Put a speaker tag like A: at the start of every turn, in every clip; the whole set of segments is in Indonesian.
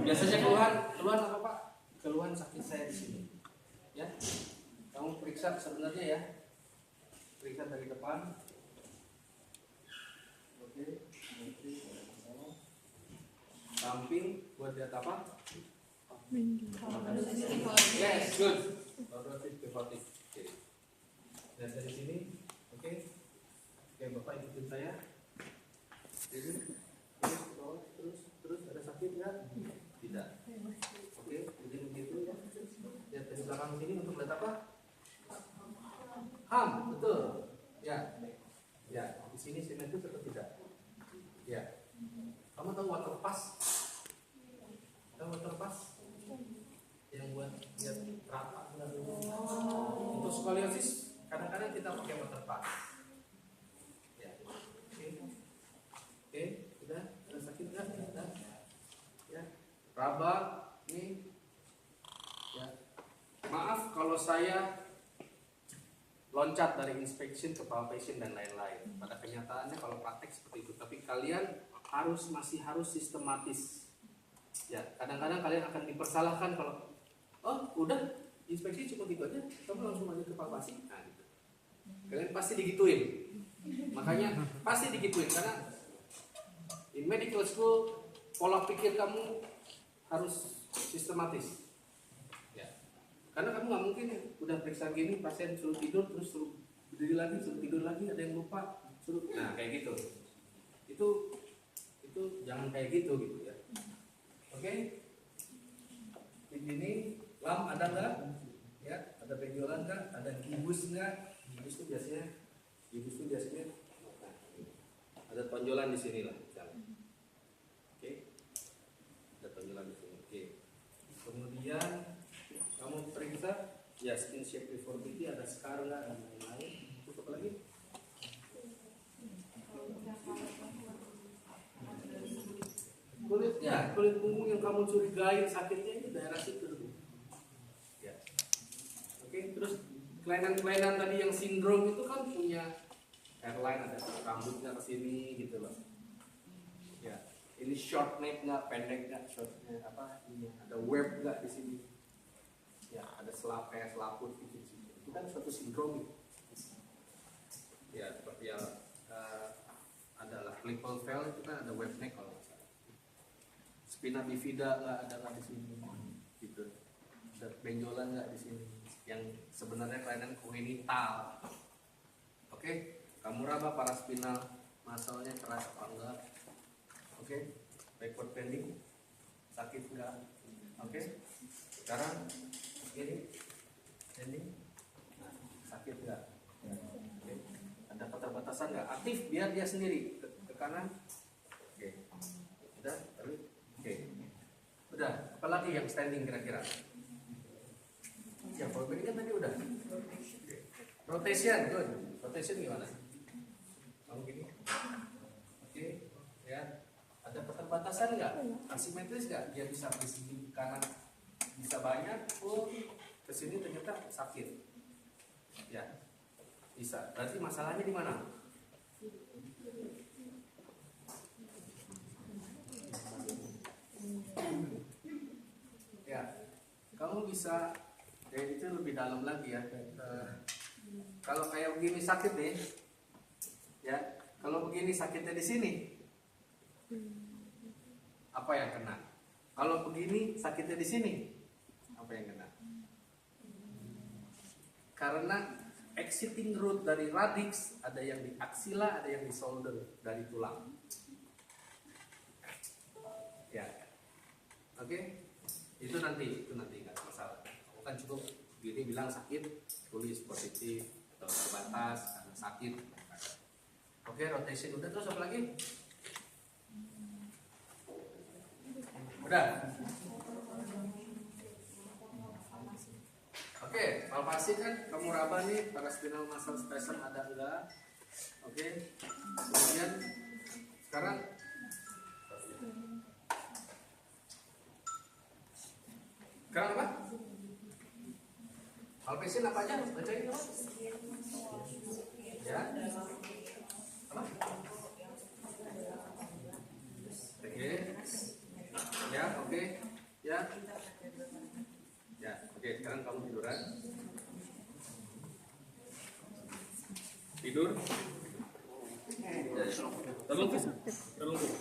A: Biasanya keluhan apa Pak? Keluhan sakit saya di sini. Ya, kamu periksa sebenarnya ya. Periksa dari depan. Oke. Samping buat lihat apa? Yes, good. Rotatif pivotik. Oke. Lihat dari sini. Oke. Oke, Bapak ikutin saya. Jadi, terus ada sakit nggak? Tidak. Oke, jadi begitu ya. Lihat dari belakang sini untuk lihat apa? Ham, betul. Ya, ya. Di sini simetris atau tidak? Ya. Kamu tahu water pass? Tahu water pass? Yang buat lihat rata. Untuk skoliosis, kadang-kadang kita pakai water pass. Ya. Oke, sudah. Ada sakit nggak? Sudah. Ya. Raba, ini. Ya. Maaf kalau saya loncat dari inspection ke palpation dan lain-lain. Pada kenyataannya kalau praktek seperti itu, tapi kalian masih harus sistematis. Ya, kadang-kadang kalian akan dipersalahkan kalau udah inspeksi cuma gitu aja, kamu langsung aja ke palpasi. Nah, gitu. Kalian pasti digituin. Makanya pasti digituin karena in medical school pola pikir kamu harus sistematis. Karena kamu nggak mungkin udah periksa gini pasien suruh tidur terus suruh berdiri lagi, suruh tidur lagi, ada yang lupa, nah kayak gitu. Itu jangan kayak gitu ya. Oke? Di sini lam ada nggak? Ya, ada benjolan nggak? Ada gibus nggak? Gibus itu biasanya nah, ada tonjolan di sini lah, misalnya. Oke? Ada tonjolan di sini. Oke. Kemudian kamu periksa ya skin shape deformity, ada scar nggak dan lain-lain. Tutup lagi. Kulit punggung yang kamu curigai sakitnya itu daerah situ. Ya. Oke, terus kelainan-kelainan tadi yang sindrom itu kan punya hairline, ada rambutnya ke sini gitu loh. Ya, ini short neck nggak, pendek nggak, shortnya apa? Ini ada web nggak di sini? Ya, ada kayak selaput gitu. Itu kan suatu sindrom. Ya, seperti yang adalah Klippel veil itu kan ada web neck kalau nggak salah. Spina bifida nggak ada di sini, gitu. Ada benjolan nggak di sini? Yang sebenarnya kelainan kongenital. Oke, kamu raba paraspinal masalahnya keras apa enggak? Oke, backward bending sakit nggak? Oke, sekarang ini sakit nggak? Oke. Ada keterbatasan nggak? Aktif biar dia sendiri ke kanan. Oke. Udah, tarik. Oke. Udah. Apalagi yang standing kira-kira? Ya, kalau ini kan tadi udah. Oke. Rotation, good. Rotation gimana? Kamu gini. Oke. Ya. Ada keterbatasan nggak? Asimetris nggak? Dia bisa di sini kanan bisa banyak, ke sini ternyata sakit. Ya, bisa. Berarti masalahnya di mana? Ya, kamu bisa. Ya itu lebih dalam lagi ya. Kalau kayak begini sakit nih, ya. Kalau begini sakitnya di sini, apa yang kena? Kalau begini sakitnya di sini, apa yang kena? Karena exiting root dari radix ada yang di aksila, ada yang di shoulder dari tulang. Ya, oke? Itu nanti nggak masalah. Kamu kan cukup gini bilang sakit, tulis positif atau terbatas karena sakit. Oke, rotation udah, terus apa lagi? Udah. Oke, palpasi kan kamu raba nih, paraspinal muscle spasm ada enggak? Oke. Kemudian sekarang apa? Palpation apa aja? Bacain dong. Ya. Apa? Oke. Ya, oke. Tidur. Terlungkup. Terlungkup.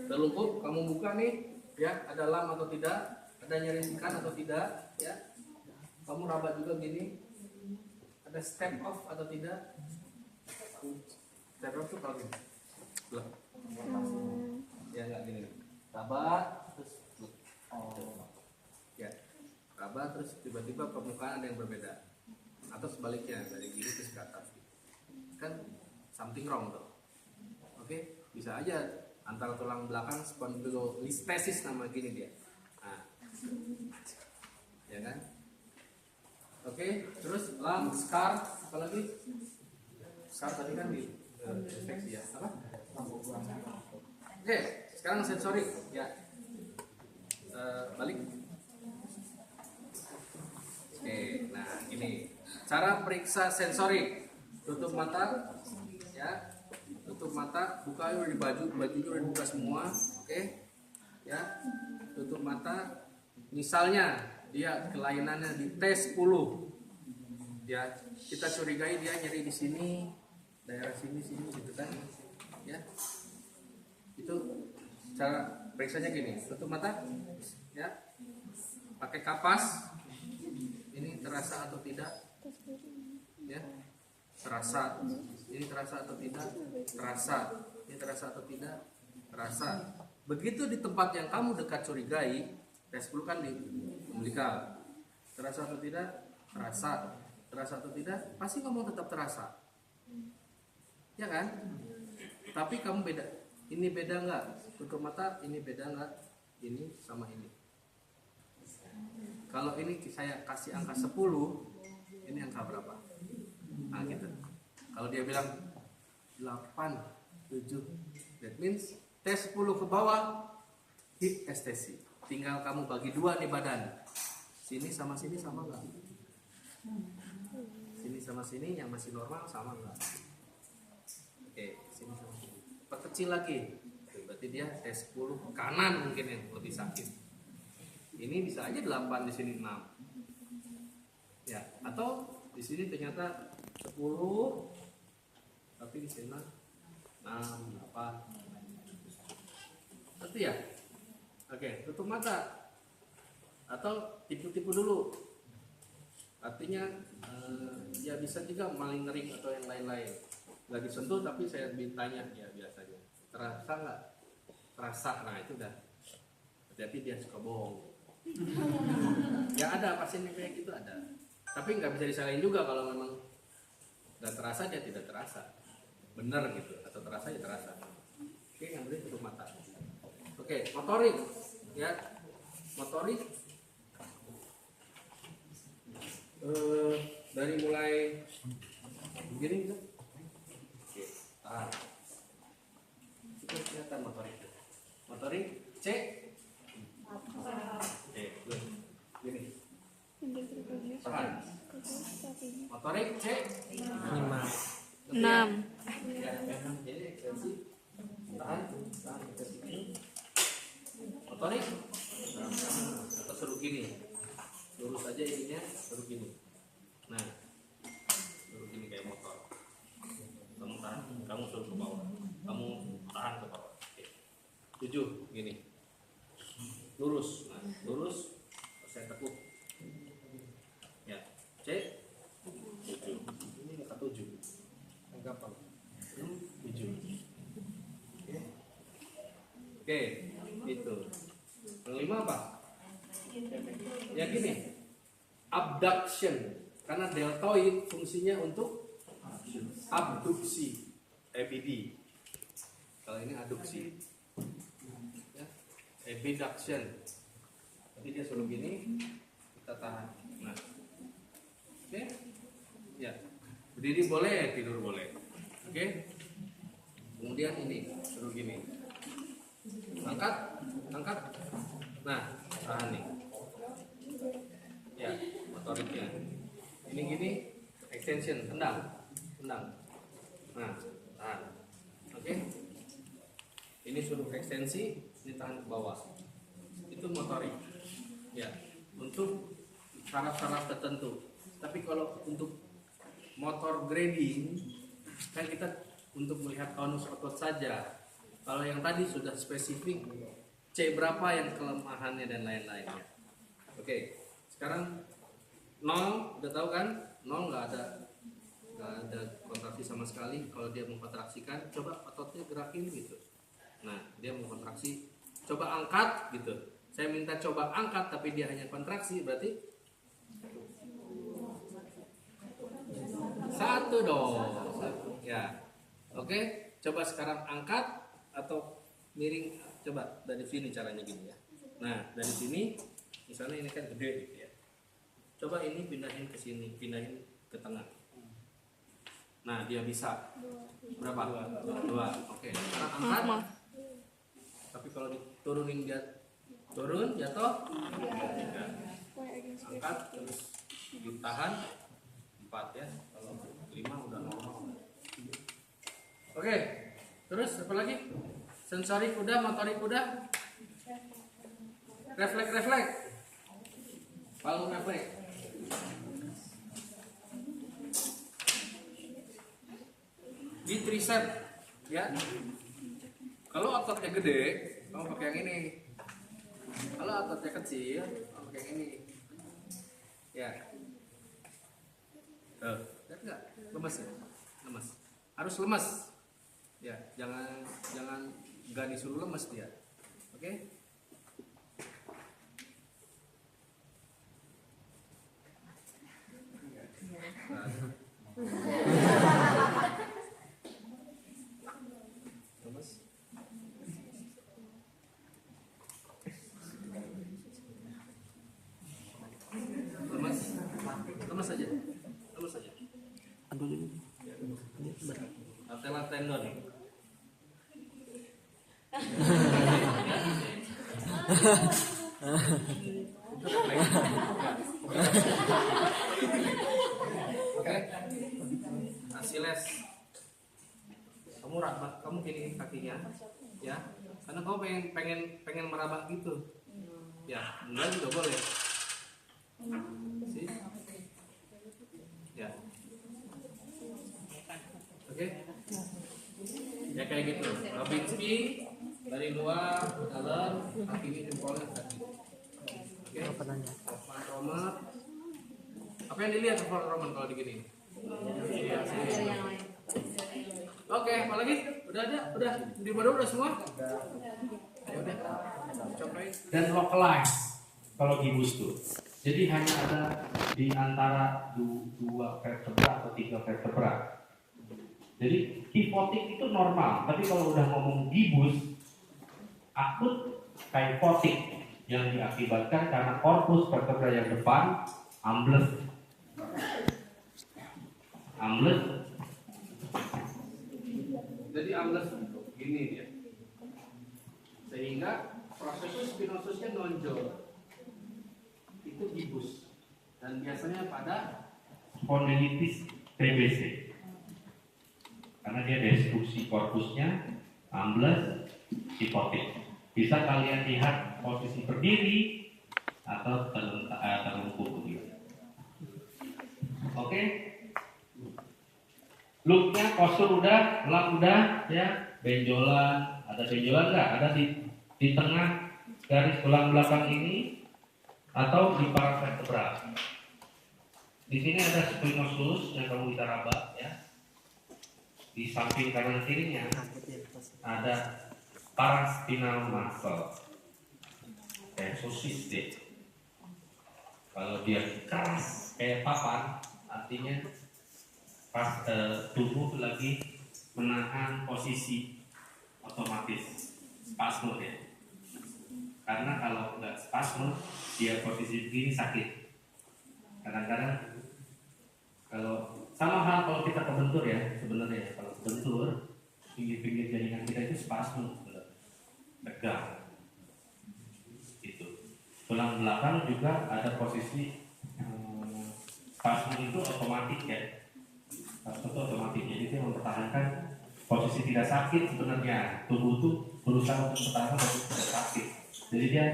A: Terlungkup. Kamu buka nih, ya, ada lam atau tidak, ada nyerikan atau tidak, ya. Kamu raba juga gini. Ada step off atau tidak? Step off tuh kalau gini. Loh. Ya enggak gini. Raba terus ya. Raba terus tiba-tiba permukaan ada yang berbeda. Atau sebaliknya dari kiri ke atas. Kan something wrong tuh. Oke, bisa aja antara tulang belakang spondylolisthesis nama gini dia. Nah. Ya kan? Oke, terus lam, scar, apa lagi? Scar tadi kan di infeksi ya, apa? Oke, sekarang sensorik ya. Balik. Oke, nah ini cara periksa sensorik. Tutup mata, ya. Tutup mata, buka di bajunya udah dibuka semua, oke? Ya, tutup mata. Misalnya dia kelainannya di T10, ya kita curigai dia nyeri di sini, daerah sini gitu kan, ya itu cara periksanya gini, tutup mata, ya pakai kapas, ini terasa atau tidak, ya terasa, ini terasa atau tidak, terasa, ini terasa atau tidak, terasa. Begitu di tempat yang kamu dekat curigai, T10 kan di umbilical, terasa atau tidak, terasa atau tidak, pasti kamu tetap terasa, ya kan? Tapi kamu beda, ini beda nggak? Tutup mata, ini beda nggak? Ini sama ini. Kalau ini saya kasih angka 10, ini angka berapa? Nah gitu. Kalau dia bilang 8, 7, that means T10 ke bawah, hip estesi. Tinggal kamu bagi dua nih badan. Sini sama nggak? Sini sama sini yang masih normal sama nggak? Oke, sini sama sini. Perkecil lagi. Berarti dia T10 kanan mungkin yang lebih sakit. Ini bisa aja 8 di sini 6. Ya, atau di sini ternyata 10 tapi di sini 6 apa? Berarti ya? Oke, tutup mata atau tipu-tipu dulu. Artinya ya bisa juga maling ngering atau yang lain-lain. Nggak disentuh tapi saya tanya ya biasanya. Terasa nggak? Terasa, nah itu udah. Hati-hati dia suka bohong. Ya ada pasien yang kayak gitu ada. Tapi nggak bisa disalahin juga kalau memang nggak terasa dia tidak terasa. Benar gitu atau terasa ya terasa. Oke, yang penting tutup mata. Oke, motorik, ya, motorik dari mulai begini gitu. Oke, tahan. Itu kelihatan motorik. Motorik C. Oke, gini. Tahan. Motorik C. 5. 6. Ya, jadi ekspresi. Tahan. Motorik atau suruh gini, lurus aja ininya, suruh gini. Nah, suruh gini kayak motor. Kamu tahan, kamu suruh ke bawah, kamu tahan ke bawah. Oke. 7 gini, lurus. Nah, lurus, saya tekuk. Ya, C 7. Ini angka 7. Angka apa? 7. Oke, itu. Yang 5 apa? Ya gini, abduction, karena deltoid fungsinya untuk abduksi, ABD. Kalau ini adduksi, ya, abduction. Tapi dia suruh gini, kita tahan. Nah, oke, ya, berdiri boleh, tidur boleh. Oke, kemudian ini suruh gini. Angkat. Nah, tahan nih. Ya, motoriknya. Ini gini, extension, tendang. Nah, tahan. Oke. Ini suruh ekstensi, ini tahan ke bawah. Itu motorik. Ya, untuk syarat-syarat tertentu. Tapi kalau untuk motor grading kan kita untuk melihat tonus otot saja. Kalau yang tadi sudah spesifik C berapa yang kelemahannya dan lain-lainnya. Oke, sekarang 0 udah tahu kan? 0 nggak ada kontraksi sama sekali. Kalau dia mengkontraksikan, coba ototnya gerakin gitu. Nah, dia mengkontraksi, coba angkat gitu. Saya minta coba angkat tapi dia hanya kontraksi, berarti 1 dong. Ya. Oke, coba sekarang angkat atau miring, coba dari sini caranya gini ya. Nah, dari sini misalnya ini kan gede gitu ya. Coba ini pindahin ke sini, pindahin ke tengah. Nah, dia bisa berapa? 2. Oke, sekarang angkat. Tapi kalau diturunin dia turun, jatuh. Angkat terus ditahan 4 ya. Kalau 5 udah normal. Oke, terus apa lagi? Sensorik udah, motorik udah. Refleks. Palu refleks. Di tricep ya. Kalau ototnya gede, kamu pakai yang ini. Kalau ototnya kecil, kamu pakai yang ini. Ya. Lihat nggak? Lemes ya? Lemes. Harus lemes. Ya, jangan nggak disuruh lemes dia. Oke? Nah. Lemes. Lemes aja. Atelan tendon. Oke. Asiles. Kamu gini kakinya, ya. Karena kamu pengen meraba gitu. Ya, enggak juga boleh. Sih. Ya. Oke. Ya kayak gitu. Robinski dari luar ke dalam, kaki ini jempolnya kaki. Oke. Ovan Roman. Apa yang dilihat Ovan Roman kalau digini? Iya. Oke, apa lagi? Udah ada? Udah di mana udah semua? Ya udah. Cobain. Dan localize kalau gibus tuh. Jadi hanya ada di antara 2 vertebra atau 3 vertebra. Jadi kifotik itu normal, tapi kalau udah ngomong gibus, akut kyphotic yang diakibatkan karena korpus vertebra yang depan ambles. Jadi ambles gini dia, sehingga prosesus spinosusnya nonjol. Itu gibus dan biasanya pada spondylitis TBC. Karena dia destruksi korpusnya, ambles, kifotik. Bisa kalian lihat posisi berdiri atau terlungkup begitu. Oke? Looknya, postur udah, lap udah, ya. Benjolan, ada benjolan nggak? Ada di tengah garis tulang belakang ini atau di paravertebra. Di sini ada splenosus yang kamu bisa raba, ya. Di samping kanan kirinya ada paraspinal muscle, exosistic. Kalau dia keras kayak papan, artinya pas tubuh lagi menahan posisi, otomatis spasme ya. Karena kalau nggak spasme, dia posisi begini sakit. Kadang-kadang kalau sama hal kalau kita kebentur ya, sebenarnya kalau kebentur pinggir-pinggir jaringan kita itu spasme, tegang. Itu. Tulang belakang juga ada posisi spasme itu otomatis ya. Spasme itu otomatis, jadi dia mempertahankan posisi tidak sakit sebenarnya. Tubuh itu berusaha untuk mempertahankan posisi tidak sakit. Jadi dia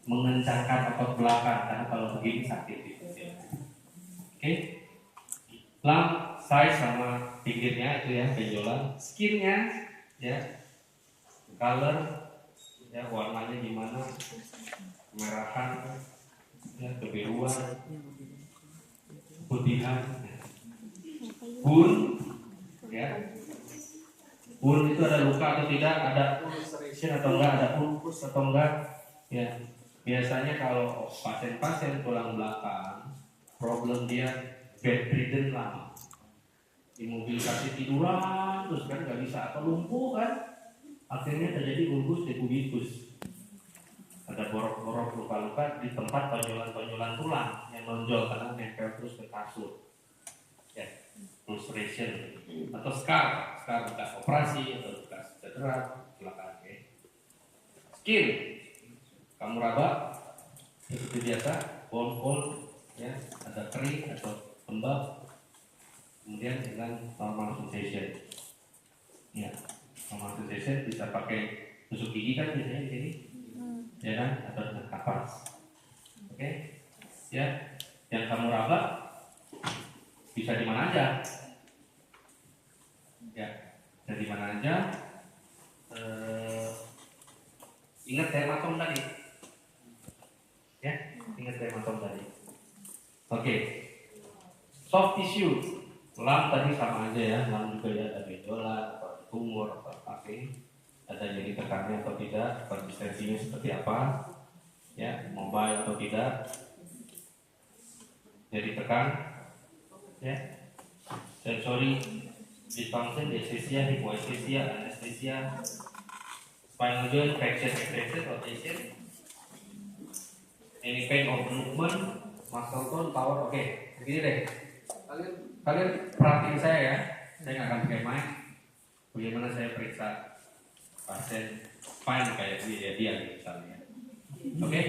A: mengencangkan otot belakang karena kalau begini sakit gitu. Oke?
B: Lump size sama pinggirnya itu ya, benjolan. Skinnya ya, color ya, warnanya gimana, kemerahan ya, kebiruan, putihan. Bun ya, bun itu ada luka atau tidak, ada ulceration atau enggak, ada ulkus atau enggak ya. Biasanya kalau pasien-pasien tulang belakang problem dia bedridden lama, imobilisasi tiduran terus kan nggak bisa, atau lumpuh kan, akhirnya terjadi ulkus decubitus, ada borok-borok luka-luka di tempat tonjolan-tonjolan tulang yang nonjol karena nempel terus ke kasur ya, ulceration. Atau scar bekas operasi atau bekas cedera belakang ya. Skin kamu raba seperti biasa, bone ya, ada kering atau lembab, kemudian dengan normal sensation ya. Normal sensation bisa pakai tusuk gigi kan biasanya di sini ya kan, atau dengan kapas. Oke ya, yang kamu raba bisa di mana aja ya, bisa di mana aja. Ingat hematom tadi ya, ingat hematom tadi. Oke. Soft tissue, lump tadi sama aja ya, lump juga ya, ada benjolan atau tumor atau apa, ada jadi tekannya atau tidak, konsistensinya seperti apa ya, mobile atau tidak, jadi tekan ya, sensory dysfunction, dyesthesia, hypoesthesia, anesthesia, spinal joint flexion, extension, rotation, any pain of movement, muscle tone, power. Oke, begini deh. Kalian perhatiin saya ya. Saya nggak akan pakai mic. Bagaimana saya periksa pasien spine kayak dia misalnya. Oke.